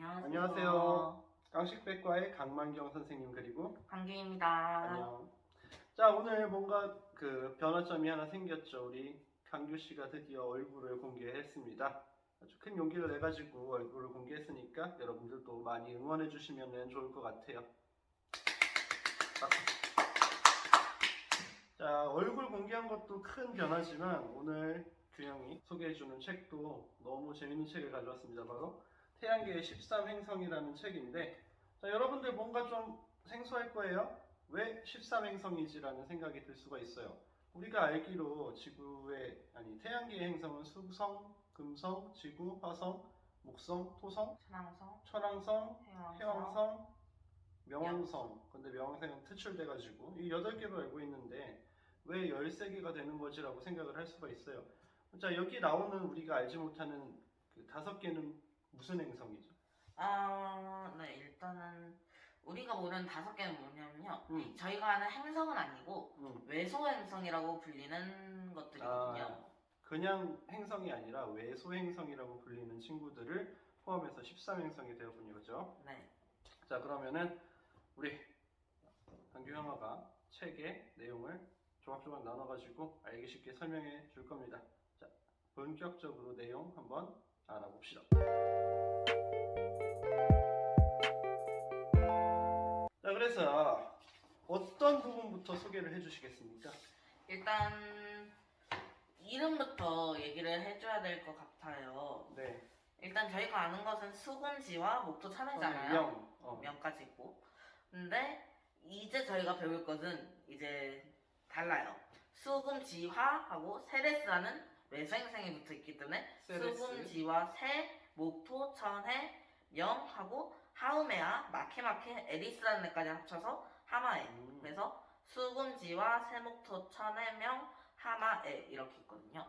안녕하세요. 깡식백과의 강만경 선생님 그리고 강규입니다. 안녕. 자, 오늘 뭔가 그 변화점이 하나 생겼죠. 우리 강규 씨가 드디어 얼굴을 공개했습니다. 아주 큰 용기를 내가지고 얼굴을 공개했으니까 여러분들도 많이 응원해 주시면 좋을 것 같아요. 박수. 자, 얼굴 공개한 것도 큰 변화지만 오늘 규영이 소개해주는 책도 너무 재밌는 책을 가져왔습니다. 바로 태양계의 13행성이라는 책인데, 자, 여러분들 뭔가 좀 생소할 거예요. 왜 13행성이지라는 생각이 들 수가 있어요. 우리가 알기로 태양계의 행성은 수성, 금성, 지구, 화성, 목성, 토성, 천왕성, 해왕성, 명왕성. 근데 명왕성은 퇴출돼가지고 이 8개로 알고 있는데 왜 13개가 되는 거지라고 생각을 할 수가 있어요. 자, 여기 나오는 우리가 알지 못하는 그 5개는 무슨 행성이죠? 네, 일단은 우리가 모르는 5개는 뭐냐면요. 음. 저희가 아는 행성은 아니고 외소 행성이라고 불리는 것들이거든요. 그냥 행성이 아니라 외소 행성이라고 불리는 친구들을 포함해서 13행성이 되었군요. 그죠? 네. 자, 그러면은 우리 강규 형아가 책의 내용을 조각조각 나눠가지고 알기 쉽게 설명해 줄 겁니다. 자, 본격적으로 내용 한번 알아봅시다. 자, 그래서 어떤 부분부터 소개를 해주시겠습니까? 일단 이름부터 얘기를 해줘야 될 것 같아요. 네. 일단 저희가 아는 것은 수금지와 목토 참외잖아요. 명까지 있고. 근데 이제 저희가 배울 것은 이제 달라요. 수금지화하고 세레스라는 외소행성이 붙어있기 때문에 세레스. 수금지화 세, 목토, 천해, 명하고 하우메아, 마케마케, 에리스라는 애까지 합쳐서 하마에. 그래서 수금지화 세목토, 천해, 명, 하마에 이렇게 있거든요.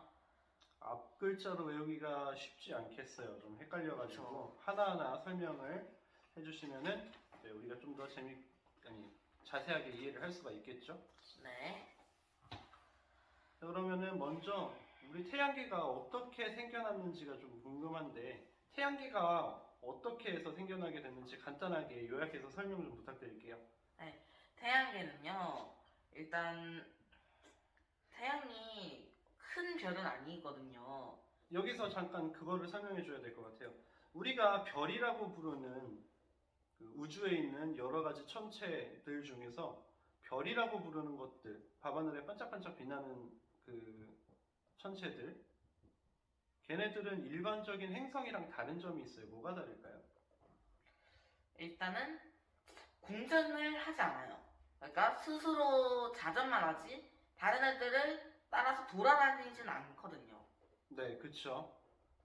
앞 글자로 외우기가 쉽지 않겠어요. 좀 헷갈려가지고 하나하나 설명을 해주시면은 우리가 좀 더 자세하게 이해를 할 수가 있겠죠. 네. 그러면은 먼저 우리 태양계가 어떻게 생겨났는지가 좀 궁금한데, 태양계가 어떻게 해서 생겨나게 됐는지 간단하게 요약해서 설명 좀 부탁드릴게요. 네. 태양계는요, 일단 태양이 큰 별은 아니거든요. 여기서 잠깐 그거를 설명해 줘야 될 것 같아요. 우리가 별이라고 부르는 그 우주에 있는 여러 가지 천체들 중에서 별이라고 부르는 것들, 밤하늘에 반짝반짝 빛나는 그 천체들, 걔네들은 일반적인 행성이랑 다른 점이 있어요. 뭐가 다를까요? 일단은 공전을 하지 않아요. 그러니까 스스로 자전만 하지 다른 애들을 따라서 돌아다니진 않거든요. 네, 그쵸.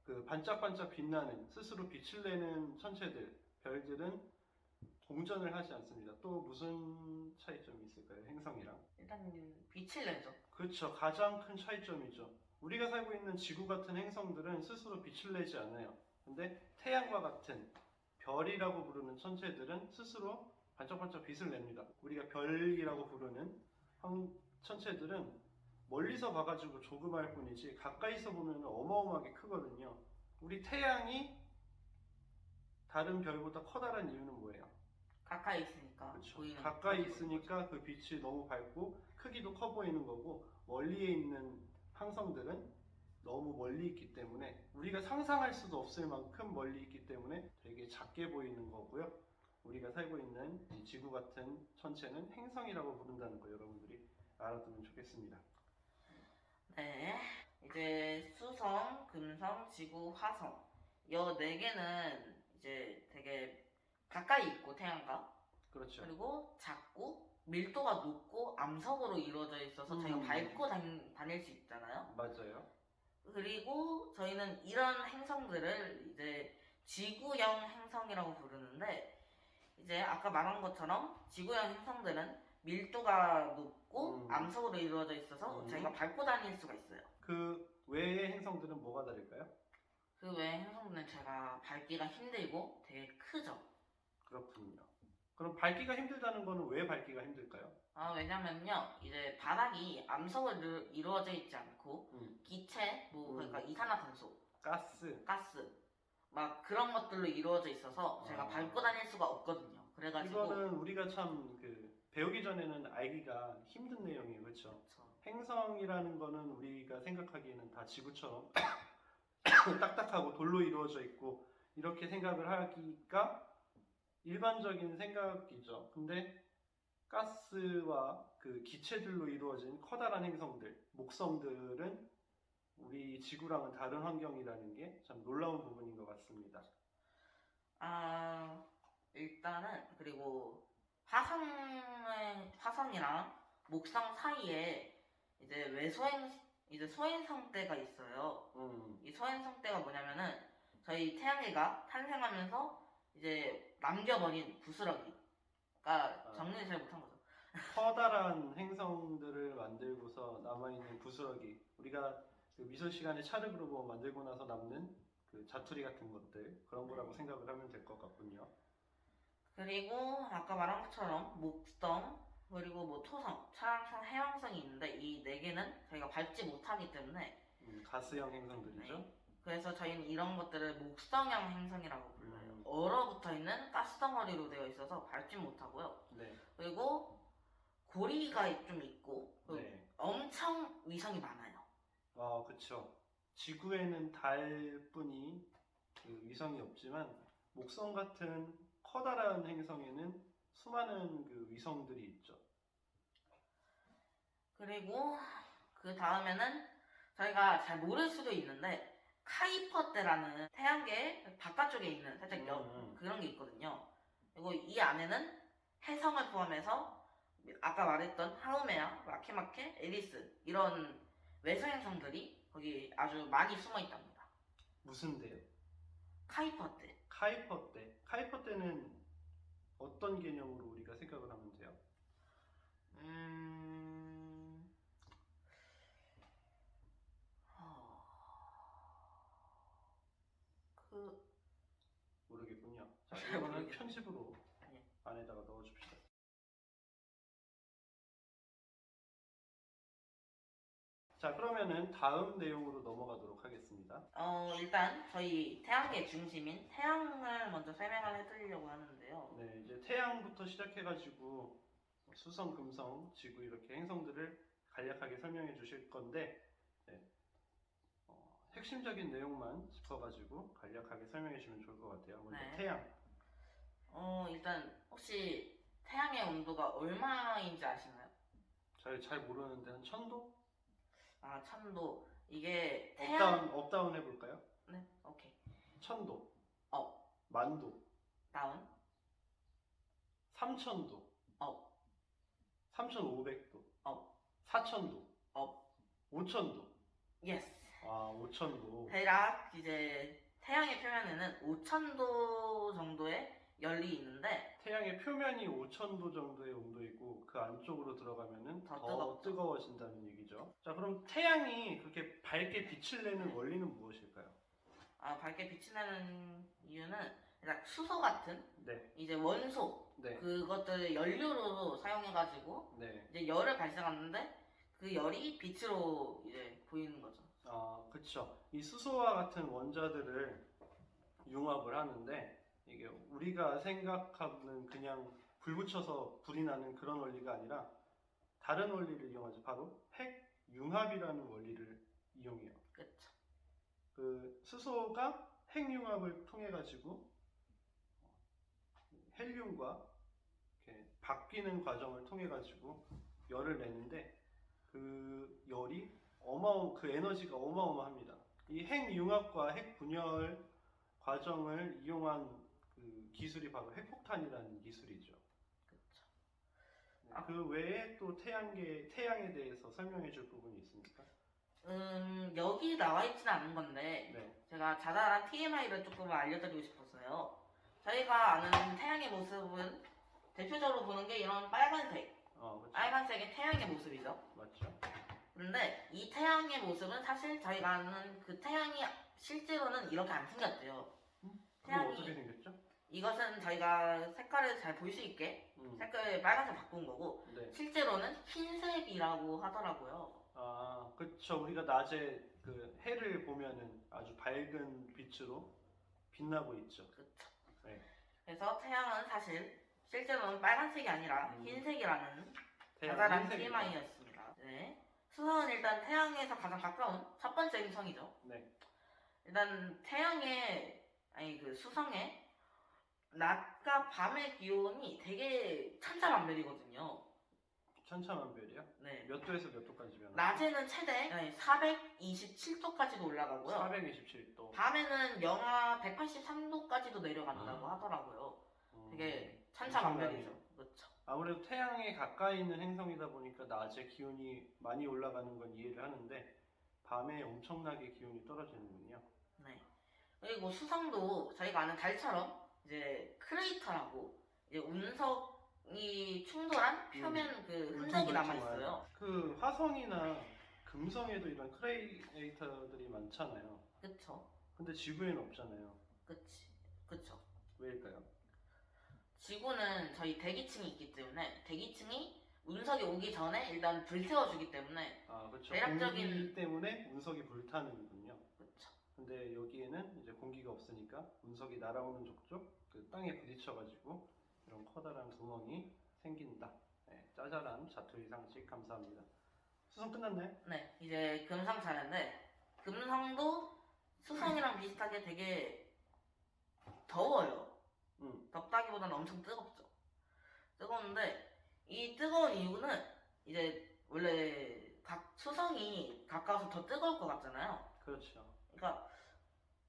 그 반짝반짝 빛나는, 스스로 빛을 내는 천체들, 별들은 공전을 하지 않습니다. 또 무슨 차이점이 있을까요? 행성이랑. 일단 빛을 내죠. 그렇죠. 가장 큰 차이점이죠. 우리가 살고 있는 지구 같은 행성들은 스스로 빛을 내지 않아요. 근데 태양과 같은 별이라고 부르는 천체들은 스스로 반짝반짝 빛을 냅니다. 우리가 별이라고 부르는 천체들은 멀리서 봐가지고 조그마할 뿐이지 가까이서 보면 어마어마하게 크거든요. 우리 태양이 다른 별보다 커다란 이유는 뭐예요? 가까이 있으니까. 그렇죠. 보이는 가까이 있으니까 그 빛이 너무 밝고 크기도 커 보이는 거고, 멀리에 있는 항성들은 너무 멀리 있기 때문에 우리가 상상할 수도 없을 만큼 멀리 있기 때문에 되게 작게 보이는 거고요. 우리가 살고 있는 이 지구 같은 천체는 행성이라고 부른다는 거 여러분들이 알아두면 좋겠습니다. 네. 이제 수성, 금성, 지구, 화성. 이 4개는 이제 되게 가까이 있고 태양과. 그렇죠. 그리고 작고 밀도가 높고 암석으로 이루어져 있어서 저희가 밟고 다닐 수 있잖아요. 맞아요. 그리고 저희는 이런 행성들을 이제 지구형 행성이라고 부르는데, 이제 아까 말한 것처럼 지구형 행성들은 밀도가 높고 암석으로 이루어져 있어서 저희가 밟고 다닐 수가 있어요. 그 외의 행성들은 뭐가 다를까요? 그 외의 행성들은 제가 밟기가 힘들고 되게 크죠. 그렇군요. 그럼 밟기가 힘들다는 거는 왜 밟기가 힘들까요? 왜냐면요, 이제 바닥이 암석으로 이루어져 있지 않고 기체, 그러니까 이산화탄소, 가스, 가스, 막 그런 것들로 이루어져 있어서 제가 아. 밟고 다닐 수가 없거든요. 그래가지고 이거는 우리가 참 배우기 전에는 알기가 힘든 내용이에요, 그렇죠? 그쵸. 행성이라는 거는 우리가 생각하기에는 다 지구처럼 딱딱하고 돌로 이루어져 있고 이렇게 생각을 하기가 일반적인 생각이죠. 근데 가스와 그 기체들로 이루어진 커다란 행성들, 목성들은 우리 지구랑은 다른 환경이라는 게 참 놀라운 부분인 것 같습니다. 일단은 그리고 화성이랑 목성 사이에 이제 소행성대가 있어요. 이 소행성대가 뭐냐면은 저희 태양계가 탄생하면서 이제 남겨버린 부스러기가 정리를 잘 못한 거죠. 커다란 행성들을 만들고서 남아있는 부스러기, 우리가 그 미술 시간에 차르그루브 만들고 나서 남는 그 자투리 같은 것들, 그런 거라고 생각을 하면 될 것 같군요. 그리고 아까 말한 것처럼 목성 그리고 뭐 토성, 차량성, 해왕성이 있는데 이 네 개는 저희가 밟지 못하기 때문에 가스형 행성들이죠. 네. 그래서 저희는 이런 것들을 목성형 행성이라고 불러요. 얼어붙어 있는 가스 덩어리로 되어 있어서 밟지 못하고요. 네. 그리고 고리가 좀 있고 네. 엄청 위성이 많아요. 그쵸. 지구에는 달뿐이 그 위성이 없지만 목성 같은 커다란 행성에는 수많은 그 위성들이 있죠. 그리고 그 다음에는 저희가 잘 모를 수도 있는데 카이퍼대라는 태양계 바깥쪽에 있는 살짝 그런 게 있거든요. 그리고 이 안에는 해성을 포함해서 아까 말했던 하우메아, 마케마케, 에리스 이런 외성 행성들이 거기 아주 많이 숨어 있답니다. 무슨 대요? 카이퍼대. 카이퍼 대. 카이퍼 대는 어떤 개념으로 우리가 생각을 하면 돼요? 모르겠군요. 자, 이거는 모르겠어요. 편집으로 예. 안에다가 넣어줍시다. 자, 그러면은 다음 내용으로 넘어가도록 하겠습니다. 일단 저희 태양계 중심인 태양을 먼저 설명을 해드리려고 하는데요. 네, 이제 태양부터 시작해가지고 수성, 금성, 지구 이렇게 행성들을 간략하게 설명해 주실 건데 네, 핵심적인 내용만 짚어가지고 간략하게 설명해 주면 좋을 것 같아요. 먼저 네. 태양. 일단 혹시 태양의 온도가 얼마인지 아시나요? 잘 모르는데 한 1000도? 1000도. 이게 업다운 해볼까요? 네, 오케이. 1000도, 업, 만도, 다운, 3000도, 업, 3500도, 업, 4000도, 업. 5000도. 예스. 5000도. 대략 이제 태양의 표면에는 5000도 정도의 열이 있는데 태양의 표면이 5000도 정도의 온도이고 그 안쪽으로 들어가면은 더 뜨거워진다는 얘기죠. 자, 그럼 태양이 그렇게 밝게 빛을 내는 원리는 무엇일까요? 밝게 빛이 나는 이유는 일단 수소 같은 네. 이제 원소 네. 그것들을 연료로 사용해가지고 네. 이제 열을 발생하는데 그 열이 빛으로 이제 보이는 거죠. 그쵸. 이 수소와 같은 원자들을 융합을 하는데 이게 우리가 생각하는 그냥 불 붙여서 불이 나는 그런 원리가 아니라 다른 원리를 이용하죠. 바로 핵융합이라는 원리를 이용해요. 그렇죠. 그 수소가 핵융합을 통해 가지고 헬륨과 이렇게 바뀌는 과정을 통해 가지고 열을 내는데 그 열이 그 에너지가 어마어마합니다. 이 핵융합과 핵분열 과정을 이용한 그 기술이 바로 핵폭탄이라는 기술이죠. 그렇죠. 그 외에 또 태양에 대해서 설명해 줄 부분이 있습니까? 여기 나와 있지는 않은 건데 네. 제가 자잘한 TMI를 조금 알려드리고 싶어서요. 저희가 아는 태양의 모습은 대표적으로 보는 게 이런 빨간색, 그렇죠. 빨간색의 태양의 모습이죠. 맞죠. 그런데 이 태양의 모습은 사실 저희가 아는 그 태양이 실제로는 이렇게 안 생겼대요. 그럼 어떻게 생겼죠? 이것은 저희가 색깔을 잘 볼 수 있게 색깔을 빨간색 바꾼 거고 네. 실제로는 흰색이라고 하더라고요. 그쵸. 우리가 낮에 그 해를 보면은 아주 밝은 빛으로 빛나고 있죠. 그쵸. 네. 그래서 태양은 사실 실제로는 빨간색이 아니라 흰색이라는 자잘한 흰색이다. TMI였습니다. 네. 수성은 일단 태양에서 가장 가까운 첫 번째 행성이죠. 네. 일단 그 수성의 낮과 밤의 기온이 되게 천차만별이거든요. 천차만별이요? 네. 몇 도에서 몇 도까지 변하죠? 낮에는 최대 427도까지도 올라가고요. 427도. 밤에는 영하 183도까지도 내려간다고 하더라고요. 되게 천차만별이죠. 그렇죠. 아무래도 태양에 가까이 있는 행성이다 보니까 낮에 기온이 많이 올라가는 건 이해를 하는데 밤에 엄청나게 기온이 떨어지는군요. 네. 그리고 수성도 저희가 아는 달처럼 이제 크레이터라고 이제 운석이 충돌한 표면 그 흔적이 남아 있어요. 그 화성이나 금성에도 이런 크레이터들이 많잖아요. 그쵸. 근데 지구에는 없잖아요. 그쵸. 왜일까요? 지구는 저희 대기층이 있기 때문에 대기층이 운석이 오기 전에 일단 불태워주기 때문에 그렇죠. 대략적인 공기 때문에 운석이 불타는군요. 그쵸. 근데 여기에는 이제 공기가 없으니까 운석이 날아오는 족족 그 땅에 부딪혀가지고 이런 커다란 구멍이 생긴다. 네, 짜잘한 자투리 상식 감사합니다. 수성 끝났나요? 네, 이제 금성 차례인데 금성도 수성이랑 비슷하게 되게 더워요. 덥다기보다는 엄청 뜨겁죠. 뜨거운데 이 뜨거운 이유는 이제 원래 각 수성이 가까워서 더 뜨거울 것 같잖아요. 그렇죠. 그러니까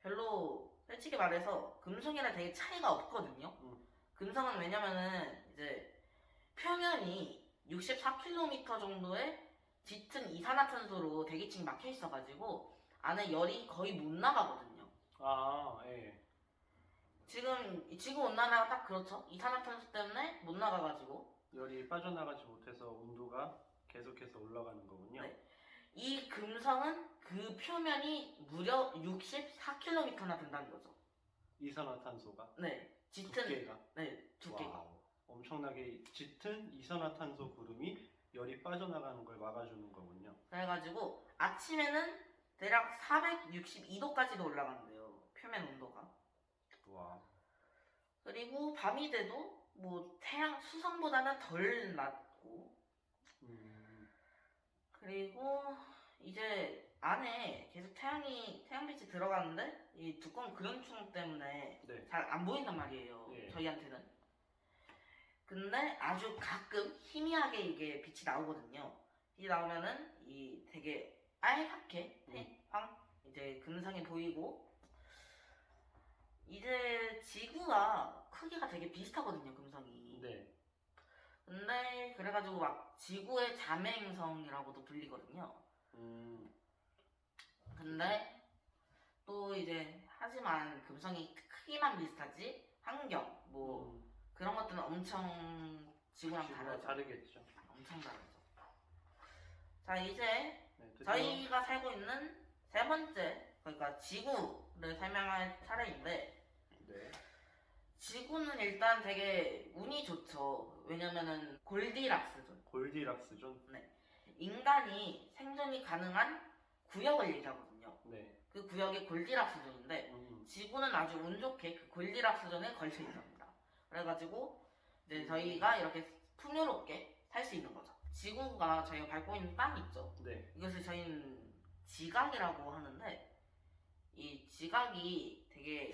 별로 솔직히 말해서 금성이랑 되게 차이가 없거든요. 금성은 왜냐면은 이제 표면이 64km 정도의 짙은 이산화탄소로 대기층이 막혀 있어가지고 안에 열이 거의 못 나가거든요. 예. 지금 지구 온난화가 딱 그렇죠. 이산화탄소 때문에 못 나가가지고 열이 빠져나가지 못해서 온도가 계속해서 올라가는 거군요. 네. 이 금성은 그 표면이 무려 64km나 된다는 거죠. 이산화탄소가. 네. 짙은 두께가. 네, 두께가. 와우. 엄청나게 짙은 이산화탄소 구름이 열이 빠져나가는 걸 막아주는 거군요. 그래가지고 아침에는 대략 462도까지도 올라간대요. 표면 온도가. 와. 그리고 밤이 돼도 뭐 태양 수성보다는 덜 낮고 그리고 이제 안에 계속 태양빛이 들어가는데 이 두꺼운 그림충 때문에 네. 잘 안 보인단 말이에요. 예. 저희한테는. 근데 아주 가끔 희미하게 이게 빛이 나오거든요. 빛이 나오면은 이 되게 빨갛게 이제 금성이 보이고 이제 지구가 크기가 되게 비슷하거든요, 금성이. 네. 근데 그래가지고 막 지구의 자매행성이라고도 불리거든요. 근데 또 이제 하지만 금성이 크기만 비슷하지 환경 뭐 그런 것들은 엄청 지구랑 다르죠. 다르겠죠. 엄청 다르죠. 자 이제 네, 저희가 살고 있는 세 번째 그러니까 지구를 설명할 차례인데 네. 지구는 일단 되게 운이 좋죠. 왜냐면은 골디락스존. 골디락스존. 네. 인간이 생존이 가능한 구역을 얘기하거든요. 네. 그 구역이 골디락스존인데 지구는 아주 운 좋게 그 골디락스존에 걸쳐 있답니다. 그래가지고 이제 저희가 이렇게 풍요롭게 살 수 있는 거죠. 지구가 저희가 밟고 있는 땅 있죠. 네. 이것을 저희는 지각이라고 하는데 이 지각이 되게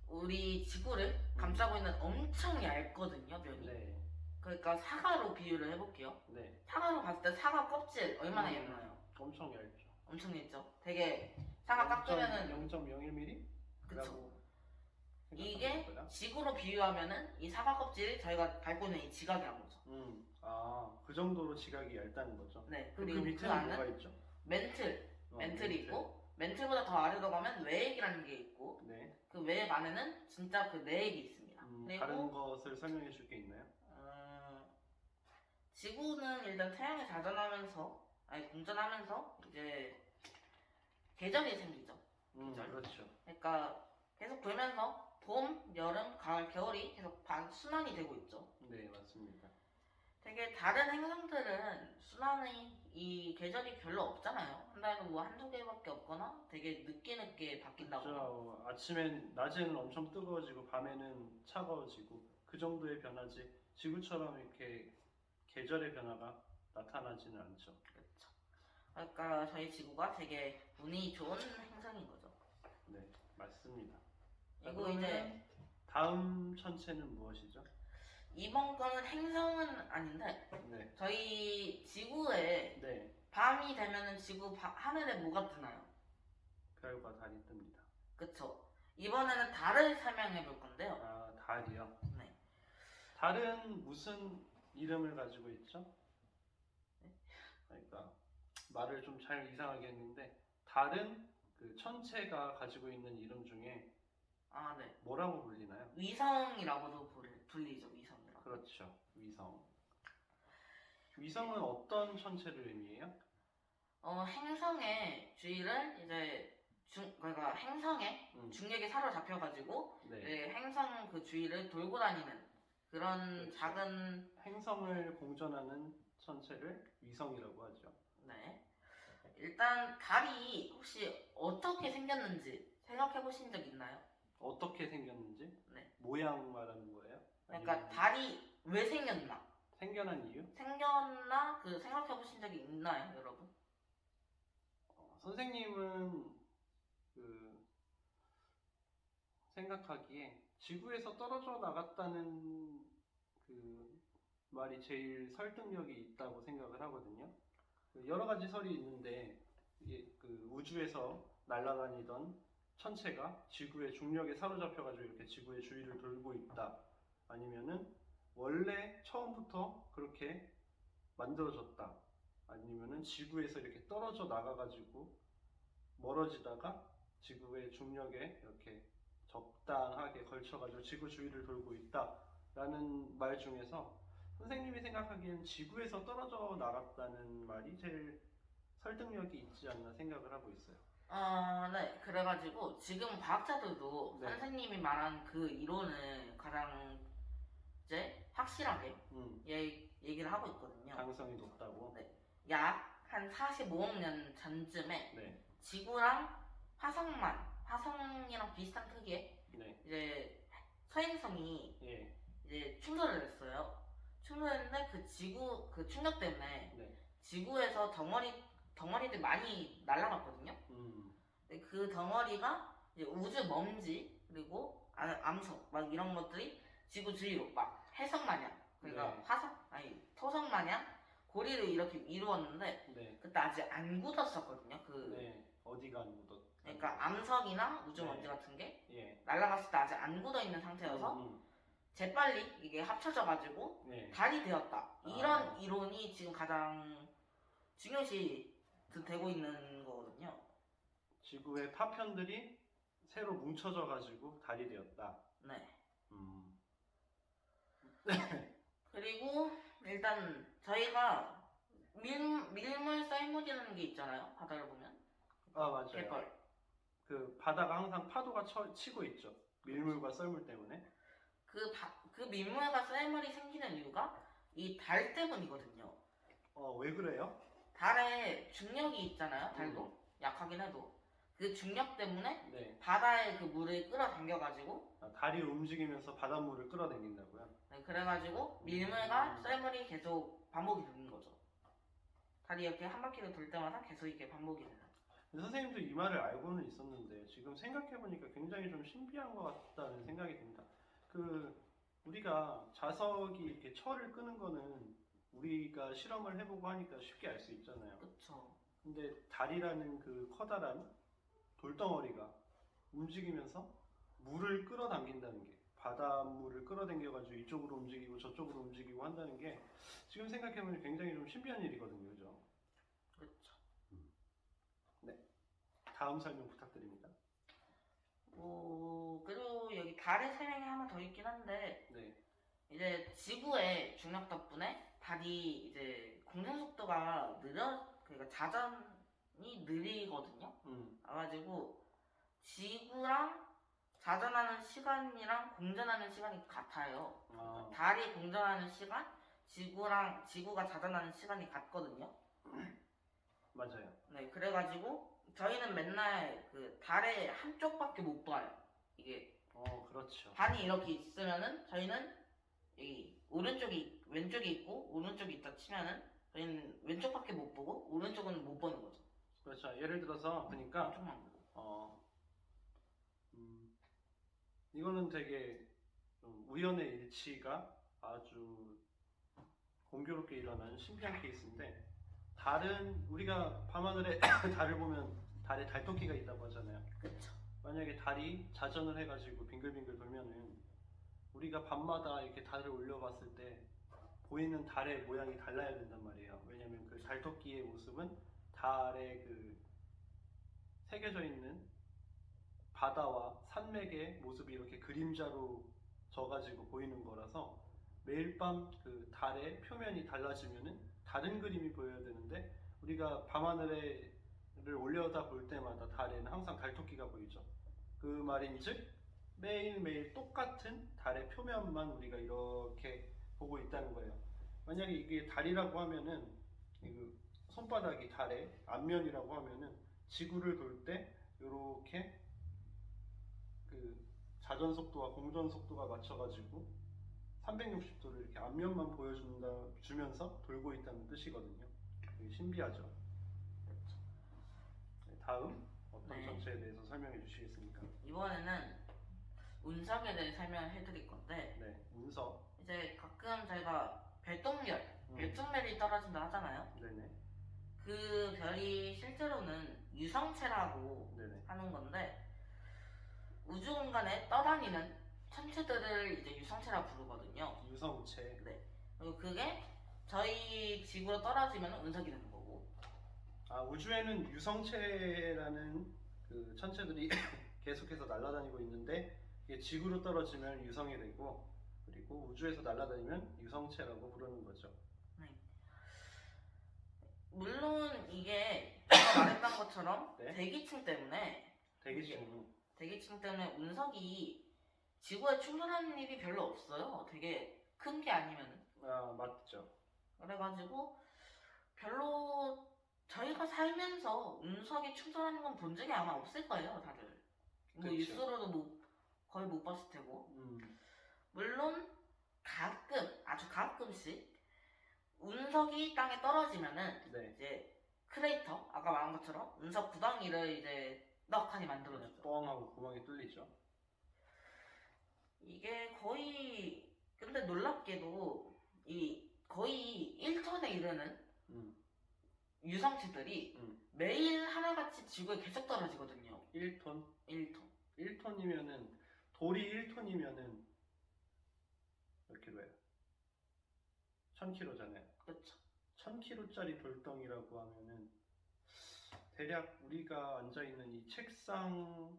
우리 지구를 감싸고 있는 엄청 얇거든요, 면이. 네. 그러니까 사과로 비유를 해볼게요. 네. 사과로 봤을 때 사과 껍질 얼마나 얇나요? 엄청 얇죠. 엄청 얇죠. 되게 사과 깎으면은 0.01mm? 그쵸. 이게 지구로 비유하면은 이 사과 껍질이 저희가 밟고 있는 이 지각이란 거죠. 그 정도로 지각이 얇다는 거죠. 네. 그 그리고 그 밑에는 뭐가 안은 있죠? 멘틀이 있고 멘틀보다 더 아래로 가면 외액이라는 게 있고 네. 그 외액 안에는 진짜 그 내액이 있습니다. 그리고 다른 것을 설명해 줄 게 있나요? 지구는 일단 태양에 공전하면서 이제 계절이 생기죠. 계절. 그렇죠. 그러니까 계속 돌면서 봄, 여름, 가을, 겨울이 계속 순환이 되고 있죠. 네, 맞습니다. 되게 다른 행성들은 순환이 이 계절이 별로 없잖아요. 한 달에 뭐 한두 개밖에 없거나 되게 늦게 바뀐다거나. 그렇죠. 아침엔 낮에는 엄청 뜨거워지고 밤에는 차가워지고 그 정도의 변화지 지구처럼 이렇게 계절의 변화가 나타나지는 않죠. 그렇죠. 그러니까 저희 지구가 되게 운이 좋은 행성인 거죠. 네, 맞습니다. 자, 그리고 그러면 이제 다음 천체는 무엇이죠? 이번 거는 행성은 아닌데 네, 저희 지구에 네, 밤이 되면은 하늘에 뭐가 뜨나요? 별과 달이 뜹니다. 그쵸? 이번에는 달을 설명해 볼 건데요. 아, 달이요. 네. 달은 무슨 이름을 가지고 있죠? 네? 그러니까 말을 좀 잘 이상하게 했는데 달은 그 천체가 가지고 있는 이름 중에 아, 네. 뭐라고 불리나요? 위성이라고도 불리죠. 위성이라고. 그렇죠. 위성. 위성은 어떤 천체를 의미해요? 행성의 주위를 이제 그러니까 행성의 음, 중력에 사로잡혀가지고 네. 이제 행성 그 주위를 돌고 다니는 그런 그렇죠. 작은 행성을 공전하는 천체를 위성이라고 하죠. 네. 일단 달이 혹시 어떻게 생겼는지 생각해 보신 적 있나요? 어떻게 생겼는지? 네. 모양 말하는 거예요? 그러니까 아니면 달이 왜 생겼나? 생겨난 이유? 생겼나? 그 생각해 보신 적이 있나요, 여러분? 선생님은 그 생각하기에 지구에서 떨어져 나갔다는 그 말이 제일 설득력이 있다고 생각을 하거든요. 그 여러 가지 설이 있는데 이게 그 우주에서 날아다니던 천체가 지구의 중력에 사로잡혀가지고 이렇게 지구의 주위를 돌고 있다. 아니면은 원래 처음부터 그렇게 만들어졌다. 아니면은 지구에서 이렇게 떨어져 나가가지고 멀어지다가 지구의 중력에 이렇게 적당하게 걸쳐가지고 지구 주위를 돌고 있다라는 말 중에서 선생님이 생각하기엔 지구에서 떨어져 나갔다는 말이 제일 설득력이 있지 않나 생각을 하고 있어요. 네. 그래가지고 지금 과학자들도 네. 선생님이 말한 그 이론을 가장 이제 확실하게 얘기를 하고 있거든요. 가능성이 높다고. 네. 약 한 45억 년 전쯤에 네. 지구랑 화성이랑 비슷한 크기의 네. 이제 서행성이 예. 이제 충돌을 했어요. 충돌했는데 그 충격 때문에 네. 지구에서 덩어리들 많이 날아갔거든요. 근데 그 덩어리가 이제 우주 먼지 그리고 암석 막 이런 것들이 지구 주위로 막 해성 마냥 그러니까 네. 토성 마냥 고리를 이렇게 이루었는데 네. 그때 아직 안 굳었었거든요. 네. 어디가 안 묻었? 그러니까 암석이나 우주 네. 먼지 같은 게 예. 날아갔을 때 아직 안 굳어 있는 상태여서 재빨리 이게 합쳐져가지고 네. 달이 되었다. 이런 이론이 지금 가장 중요시 되고 있는 거거든요. 지구의 파편들이 새로 뭉쳐져 가지고 달이 되었다. 네. 음. 그리고 일단 저희가 밀물 썰물이라는 게 있잖아요. 바다를 보면. 아, 맞아요. 갯벌. 그 바다가 항상 파도가 치고 있죠. 밀물과 썰물 때문에. 그 밀물과 썰물이 생기는 이유가 이 달 때문이거든요. 왜 그래요? 달에 중력이 있잖아요. 달도 약하긴 해도 그 중력 때문에 네. 바다에 그 물을 끌어당겨가지고 달이 움직이면서 바닷물을 끌어당긴다고요? 네, 그래가지고 밀물과 썰물이 계속 반복이 되는 거죠. 달이 이렇게 한 바퀴를 돌 때마다 계속 이렇게 반복이 되는. 선생님도 이 말을 알고는 있었는데 지금 생각해보니까 굉장히 좀 신비한 것 같다는 생각이 듭니다. 우리가 자석이 이렇게 철을 끄는 거는 우리가 실험을 해보고 하니까 쉽게 알 수 있잖아요. 그쵸. 근데 달이라는 그 커다란 돌덩어리가 움직이면서 물을 끌어당긴다는 게 바닷물을 끌어당겨가지고 이쪽으로 움직이고 저쪽으로 움직이고 한다는 게 지금 생각해보면 굉장히 좀 신비한 일이거든요. 그죠? 그쵸. 네. 다음 설명 부탁드립니다. 그리고 여기 달의 설명이 하나 더 있긴 한데 네. 이제 지구의 중력 덕분에 달이 이제 공전 속도가 그러니까 자전이 느리거든요. 그래가지고 지구랑 자전하는 시간이랑 공전하는 시간이 같아요. 달이 공전하는 시간, 지구가 자전하는 시간이 같거든요. 맞아요. 네, 그래가지고 저희는 맨날 그 달의 한쪽밖에 못 봐요. 이게 그렇죠. 반이 이렇게 있으면은 저희는 여기 왼쪽이 있고 오른쪽이 있다 치면은 저희는 왼쪽밖에 못 보고 오른쪽은 못 보는 거죠. 그렇죠. 예를 들어서 그러니까 한쪽만 보고. 이거는 되게 좀 우연의 일치가 아주 공교롭게 일어나는 신기한 케이스인데 우리가 밤하늘에 달을 보면 달에 달토끼가 있다고 하잖아요. 그렇죠. 만약에 달이 자전을 해가지고 빙글빙글 돌면은 우리가 밤마다 이렇게 달을 올려봤을 때 보이는 달의 모양이 달라야 된단 말이에요. 왜냐면 그 달토끼의 모습은 달에 그 새겨져 있는 바다와 산맥의 모습이 이렇게 그림자로 져가지고 보이는 거라서 매일 밤 그 달의 표면이 달라지면은 다른 그림이 보여야 되는데 우리가 밤하늘을 올려다 볼 때마다 달에는 항상 달토끼가 보이죠. 그 말인즉 매일매일 똑같은 달의 표면만 우리가 이렇게 보고 있다는 거예요. 만약에 이게 달이라고 하면은 그 손바닥이 달의 앞면이라고 하면은 지구를 돌 때 이렇게 그 자전 속도와 공전 속도가 맞춰가지고 360도를 이렇게 앞면만 주면서 돌고 있다는 뜻이거든요. 되게 신비하죠. 네, 다음 어떤 네. 정체에 대해서 설명해 주시겠습니까? 이번에는 운석에 대해 설명해 드릴 건데 네, 운석. 이제 가끔 저희가 별똥별이 떨어진다 하잖아요. 네네. 그 별이 실제로는 유성체라고 네네. 하는 건데 우주 공간에 떠다니는 천체들을 이제 유성체라고 부르거든요. 유성체. 네. 그리고 그게 저희 지구로 떨어지면 운석이 되는 거고. 우주에는 유성체라는 그 천체들이 계속해서 날아다니고 있는데 이게 지구로 떨어지면 유성이 되고 그리고 우주에서 날아다니면 유성체라고 부르는 거죠. 네. 물론 이게 제가 말했던 것처럼 네. 대기층 때문에 대기층. 운석이 지구에 충돌하는 일이 별로 없어요. 되게 큰 게 아니면은. 맞죠. 그래가지고 별로 저희가 살면서 운석이 충돌하는 건 본 적이 아마 없을 거예요, 다들. 뭐 그쵸. 뉴스로도 거의 못 봤을 테고. 물론 아주 가끔씩 운석이 땅에 떨어지면은 네. 이제 크레이터, 아까 말한 것처럼 운석 구덩이를 이제 넉하니 만들어주죠. 뻥하고 구멍이 뚫리죠. 이게 근데 놀랍게도 거의 1톤에 이르는 유성체들이 매일 하나같이 지구에 계속 떨어지거든요. 1톤? 1톤. 1톤이면은 돌이 1톤이면은 몇 킬로예요? 1000kg잖아요. 그렇죠. 1000kg짜리 돌덩이라고 하면은 대략 우리가 앉아있는 이 책상에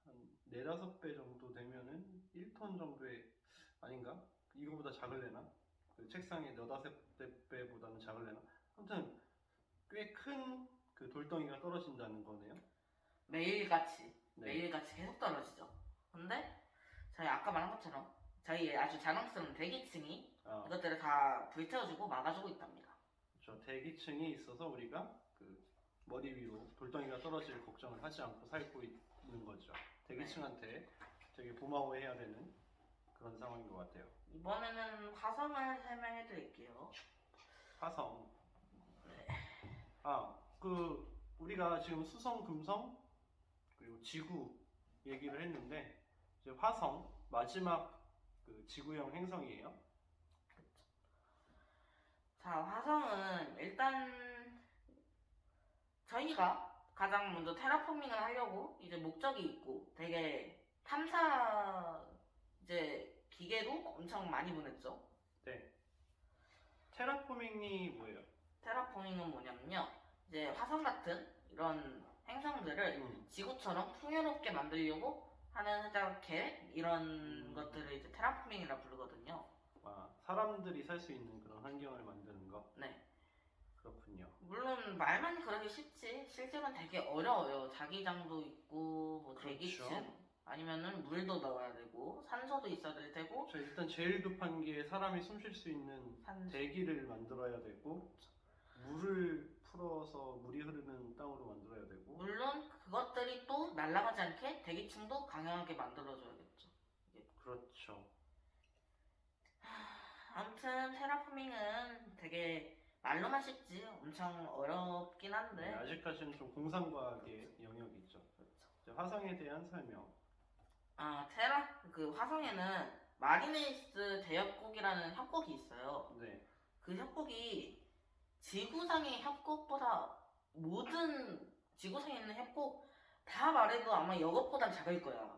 한 4, 5배 정도 되면은 1톤 정도의 아닌가? 이거보다 작을래나? 그 책상에 4, 5배보다는 작을래나? 아무튼 꽤 큰 그 돌덩이가 떨어진다는 거네요. 매일같이 네. 계속 떨어지죠. 근데 저희 아까 말한 것처럼 저희 아주 자랑스러운 대기층이 이것들을 다 불태워주고 막아주고 있답니다. 그렇죠. 대기층이 있어서 우리가 그 머리 위로 돌덩이가 떨어질 걱정을 하지 않고 살고 있는 거죠. 대기층한테 되게 고마워해야 되는 그런 상황인 것 같아요. 이번에는 화성을 설명해 드릴게요. 화성. 우리가 지금 수성, 금성, 그리고 지구 얘기를 했는데 이제 화성 마지막 그 지구형 행성이에요. 자, 화성은 일단 저희가 가장 먼저 테라포밍을 하려고 이제 목적이 있고 되게 탐사 이제 기계도 엄청 많이 보냈죠. 네. 테라포밍이 뭐예요? 테라포밍은 뭐냐면요. 이제 화성 같은 이런 행성들을 지구처럼 풍요롭게 만들려고 하는 살짝 계획 이런 것들을 이제 테라포밍이라 부르거든요. 사람들이 살 수 있는 그런 환경을 만드는 거? 네. 그렇군요. 물론 말만 그러기 쉽지 실제로는 되게 어려워요. 자기장도 있고 뭐 그렇죠. 대기층 아니면은 물도 넣어야 되고 산소도 있어야 될 테고 저 일단 제일 급한 게 사람이 숨 쉴 수 있는 산소. 대기를 만들어야 되고 물을 풀어서 물이 흐르는 땅으로 만들어야 되고 물론 그것들이 또 날아가지 않게 대기층도 강하게 만들어줘야겠죠. 그렇죠. 아무튼 테라포밍은 되게 말로만 쉽지 엄청 어렵긴 네, 한데 아직까지는 좀 공상과학의 영역이 있죠. 이제 화성에 대한 설명. 그 화성에는 마리네이스 대협곡이라는 협곡이 있어요. 네. 그 협곡이 지구상의 협곡보다 모든 지구상에 있는 협곡 다 말해도 아마 이것보단 작을 거야.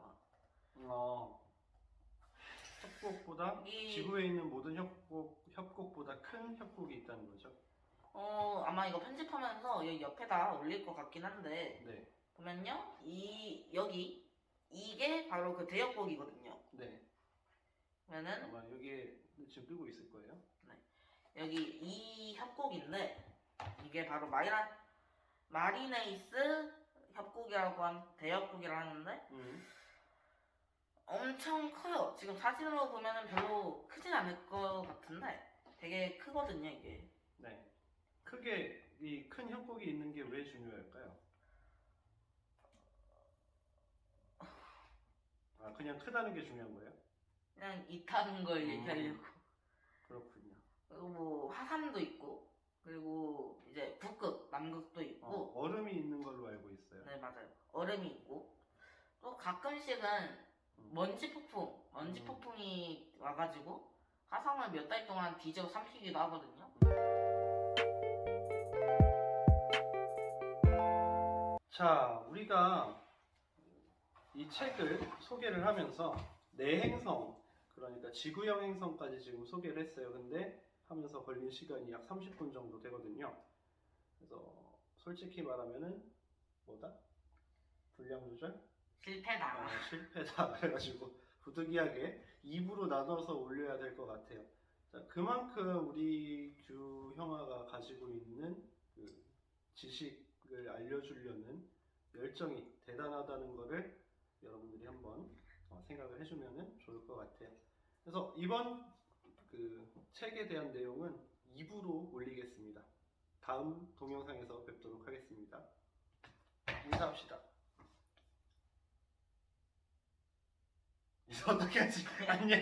협곡보다 이- 지구에 있는 모든 협곡보다 큰 협곡이 있다는 거죠. 아마 이거 편집하면서 여기 옆에다 올릴 것 같긴 한데 네. 보면요, 여기 이게 바로 그 대협곡이거든요. 네. 그러면은 아마 여기에 지금 뜨고 있을 거예요. 여기 이 협곡인데 이게 바로 마리네이스 협곡이라고 대협곡이라 하는데 엄청 커요. 지금 사진으로 보면은 별로 크진 않을 것 같은데 되게 크거든요, 이게. 네. 크게 이 큰 협곡이 있는 게 왜 중요할까요? 그냥 크다는 게 중요한 거예요? 그냥 있다는 걸 얘기하려고. 그렇군요. 그리고 뭐 화산도 있고 그리고 이제 북극, 남극도 있고 얼음이 있는 걸로 알고 있어요. 네, 맞아요. 얼음이 있고 또 가끔씩은 먼지 폭풍이 와가지고 화성을 몇 달 동안 뒤집어 삼키기도 하거든요. 자, 우리가 이 책을 소개를 하면서 네 행성, 그러니까 지구형 행성까지 지금 소개를 했어요. 근데 하면서 걸린 시간이 약 30분 정도 되거든요. 그래서 솔직히 말하면은 뭐다? 분량 조절? 실패다. 실패다. 그래가지고 부득이하게 2부로 나눠서 올려야 될 것 같아요. 자, 그만큼 우리 규형아가 가지고 있는 그 지식을 알려주려는 열정이 대단하다는 거를 여러분들이 한번 생각을 해주면 좋을 것 같아요. 그래서 이번 그 책에 대한 내용은 2부로 올리겠습니다. 다음 동영상에서 뵙도록 하겠습니다. 인사합시다. 인사 어떻게 하지? 안녕.